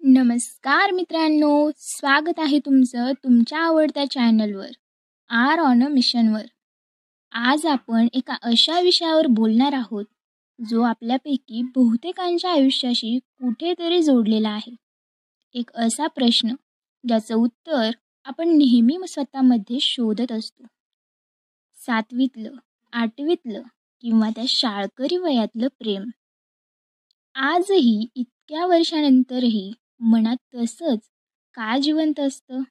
नमस्कार मित्रांनो, स्वागत आहे तुमचं तुमच्या आवडत्या चॅनलवर आर ऑन अ मिशनवर. आज आपण एका अशा विषयावर बोलणार आहोत जो आपल्यापैकी बहुतेकांच्या आयुष्याशी कुठेतरी जोडलेला आहे. एक असा प्रश्न ज्याचं उत्तर आपण नेहमी स्वतःमध्ये शोधत असतो. 7वीतलं, 8वीतलं किंवा त्या शाळकरी वयातलं प्रेम आजही इतक्या वर्षानंतरही मनात तसंच का जिवंत असतं?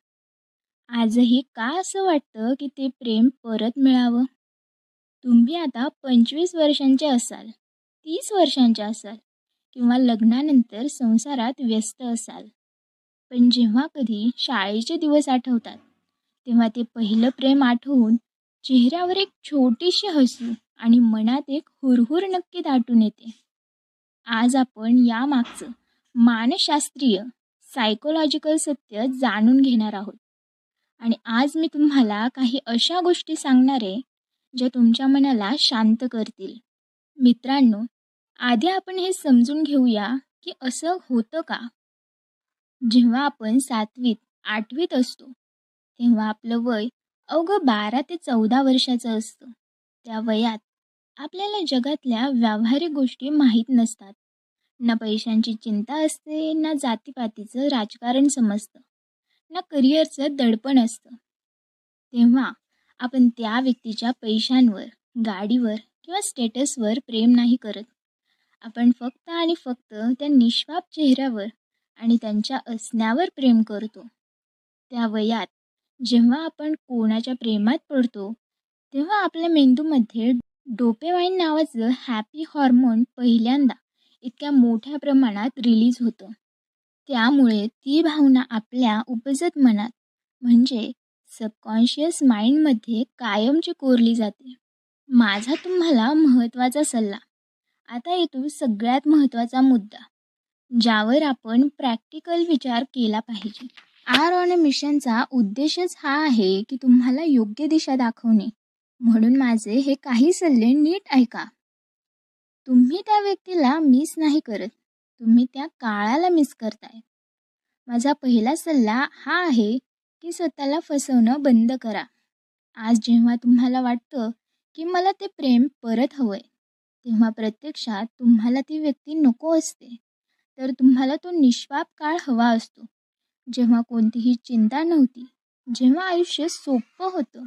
आजही का असं वाटतं की ते प्रेम परत मिळावं? तुम्ही आता 25 वर्षांचे असाल, 30 वर्षांचे असाल किंवा लग्नानंतर संसारात व्यस्त असाल. पण जेव्हा कधी शाळेचे दिवस आठवतात, तेव्हा ते पहिलं प्रेम आठवून चेहऱ्यावर एक छोटीशी हसू आणि मनात एक हुरहुर नक्की दाटून येते. आज आपण यामागचं मानसशास्त्रीय सायकोलॉजिकल सत्य जाणून घेणार आहोत. आणि आज मी तुम्हाला काही अशा गोष्टी सांगणार आहे ज्या तुमच्या मनाला शांत करतील. मित्रांनो, आधी आपण हे समजून घेऊया की असं होतं का? जेव्हा आपण 7वीत 8वीत असतो तेव्हा आपलं वय अवघं 12 ते 14 वर्षाचं असतं. त्या वयात आपल्याला जगातल्या व्यावहारिक गोष्टी माहीत नसतात. ना पैशांची चिंता असते, ना जातीपातीचं राजकारण समजतं, ना करिअरचं दडपण असतं. तेव्हा आपण त्या व्यक्तीच्या पैशांवर, गाडीवर किंवा स्टेटसवर प्रेम नाही करत. आपण फक्त आणि फक्त त्या निष्पाप चेहऱ्यावर आणि त्यांच्या असण्यावर प्रेम करतो. त्या वयात जेव्हा आपण कोणाच्या प्रेमात पडतो तेव्हा आपल्या मेंदूमध्ये डोपेमाइन नावाचं हॅपी हॉर्मोन पहिल्यांदा इतक्या मोठ्या प्रमाणात रिलीज होतं. त्यामुळे ती भावना आपल्या उपजत मनात म्हणजे सबकॉन्शियस माइंडमध्ये कायमची कोरली जाते. माझा तुम्हाला महत्त्वाचा सल्ला. आता येतो सगळ्यात महत्त्वाचा मुद्दा ज्यावर आपण प्रॅक्टिकल विचार केला पाहिजे. आर ऑन अ मिशनचा उद्देशच हा आहे की तुम्हाला योग्य दिशा दाखवणे. म्हणून माझे हे काही सल्ले नीट ऐका. तुम्ही त्या व्यक्तीला मिस नाही करत, तुम्ही त्या काळाला मिस करताय. माझा पहिला सल्ला हा आहे की स्वतःला फसवणं बंद करा. आज जेव्हा तुम्हाला वाटतं की मला ते प्रेम परत हवंय, तेव्हा प्रत्यक्षात तुम्हाला ती व्यक्ती नको असते, तर तुम्हाला तो निष्पाप काळ हवा असतो, जेव्हा कोणतीही चिंता नव्हती, जेव्हा आयुष्य सोपं होतं.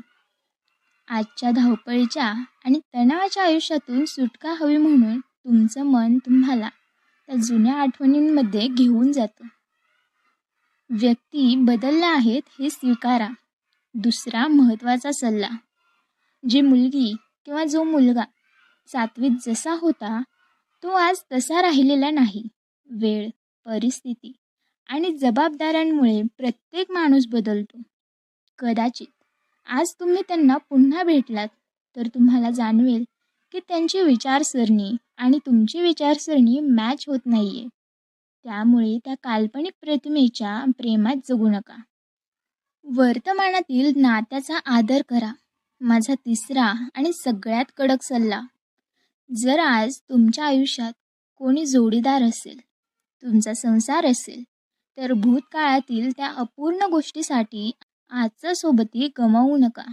आजच्या धावपळीच्या आणि तणावाच्या आयुष्यातून सुटका हवी म्हणून तुमचं मन तुम्हाला त्या जुन्या आठवणींमध्ये घेऊन जातं. व्यक्ती बदलल्या आहेत हे स्वीकारा. दुसरा महत्त्वाचा सल्ला, जी मुलगी किंवा जो मुलगा 7वीत जसा होता तो आज तसा राहिलेला नाही. वेळ, परिस्थिती आणि जबाबदाऱ्यांमुळे प्रत्येक माणूस बदलतो. कदाचित आज तुम्ही त्यांना पुन्हा भेटलात तर तुम्हाला जाणवेल की त्यांची विचारसरणी आणि तुमची विचारसरणी मॅच होत नाहीये. त्यामुळे त्या काल्पनिक प्रतिमेच्या प्रेमात जगू नका. वर्तमानातील नात्याचा आदर करा. माझा तिसरा आणि सगळ्यात कडक सल्ला, जर आज तुमच्या आयुष्यात कोणी जोडीदार असेल, तुमचा संसार असेल, तर भूतकाळातील त्या अपूर्ण गोष्टीसाठी आजचं सोबती गमावू नका.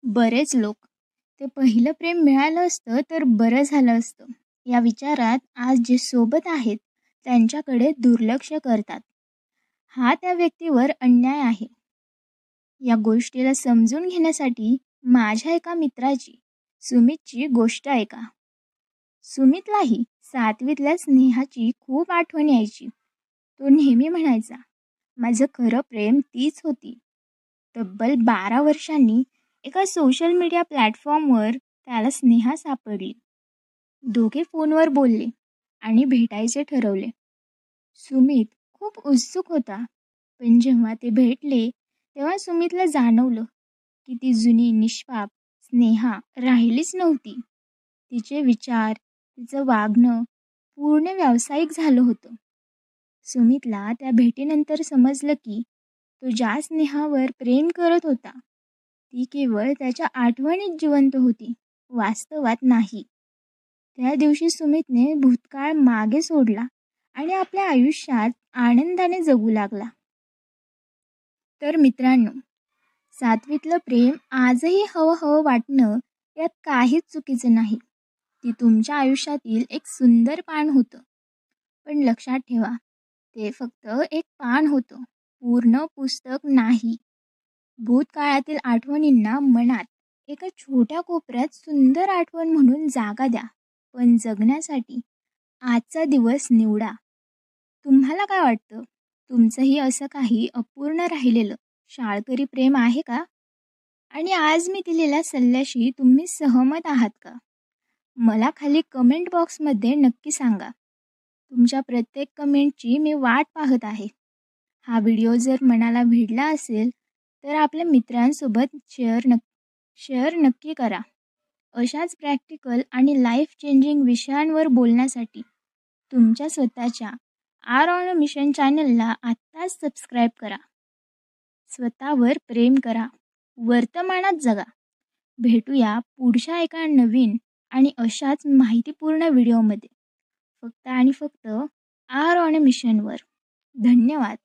बरेच लोक ते पहिलं प्रेम मिळालं असतं तर बरं झालं असतं या विचारात आज जे सोबत आहेत त्यांच्याकडे दुर्लक्ष करतात. हा त्या व्यक्तीवर अन्याय आहे. या गोष्टीला समजून घेण्यासाठी माझ्या एका मित्राची, सुमितची गोष्ट ऐका. सुमितलाही 7वीतल्या स्नेहाची खूप आठवण यायची. तो नेहमी म्हणायचा, माझं खरं प्रेम तीच होती. तब्बल 12 वर्षांनी एका सोशल मीडिया प्लॅटफॉर्मवर त्याला स्नेहा सापडली. दोघे फोनवर बोलले आणि भेटायचे ठरवले. सुमित खूप उत्सुक होता, पण जेव्हा ते भेटले तेव्हा सुमितला जाणवलं की ती जुनी निष्पाप स्नेहा राहिलीच नव्हती. तिचे विचार, तिचं वागणं पूर्ण व्यावसायिक झालं होतं. सुमितला त्या भेटीनंतर समजलं की तो ज्या स्नेहावर प्रेम करत होता ती केवळ त्याच्या आठवणीत जिवंत होती, वास्तवात नाही. त्या दिवशी सुमितने भूतकाळ मागे सोडला आणि आपल्या आयुष्यात आनंदाने जगू लागला. तर मित्रांनो, सातवीतलं प्रेम आजही हवं हवं वाटणं यात काहीच चुकीचं नाही. ती तुमच्या आयुष्यातील एक सुंदर पान होतं. पण लक्षात ठेवा, ते फक्त एक पान होतं, पूर्ण पुस्तक नाही. भूतकाळातील आठवणींना मनात एका छोट्या कोपऱ्यात सुंदर आठवण म्हणून जागा द्या. पण जगण्यासाठी आजचा दिवस निवडा. तुम्हाला काय वाटतं? तुमचंही असं काही अपूर्ण राहिलेलं शाळकरी प्रेम आहे का? आणि आज मी दिलेल्या सल्ल्याशी तुम्ही सहमत आहात का? मला खाली कमेंट बॉक्समध्ये नक्की सांगा. तुमच्या प्रत्येक कमेंटची मी वाट पाहत आहे. हा व्हिडिओ जर मनाला भिडला असेल तर आपल्या मित्रांसोबत शेअर नक्की करा. अशाच प्रॅक्टिकल आणि लाईफ चेंजिंग विषयांवर बोलण्यासाठी तुमच्या स्वतःच्या आर ऑन अ मिशन चॅनलला आत्ताच सबस्क्राईब करा. स्वतःवर प्रेम करा. वर्तमानात जगा. भेटूया पुढच्या एका नवीन आणि अशाच माहितीपूर्ण व्हिडिओमध्ये. फक्त आणि फक्त आर ऑन अ मिशनवर. धन्यवाद.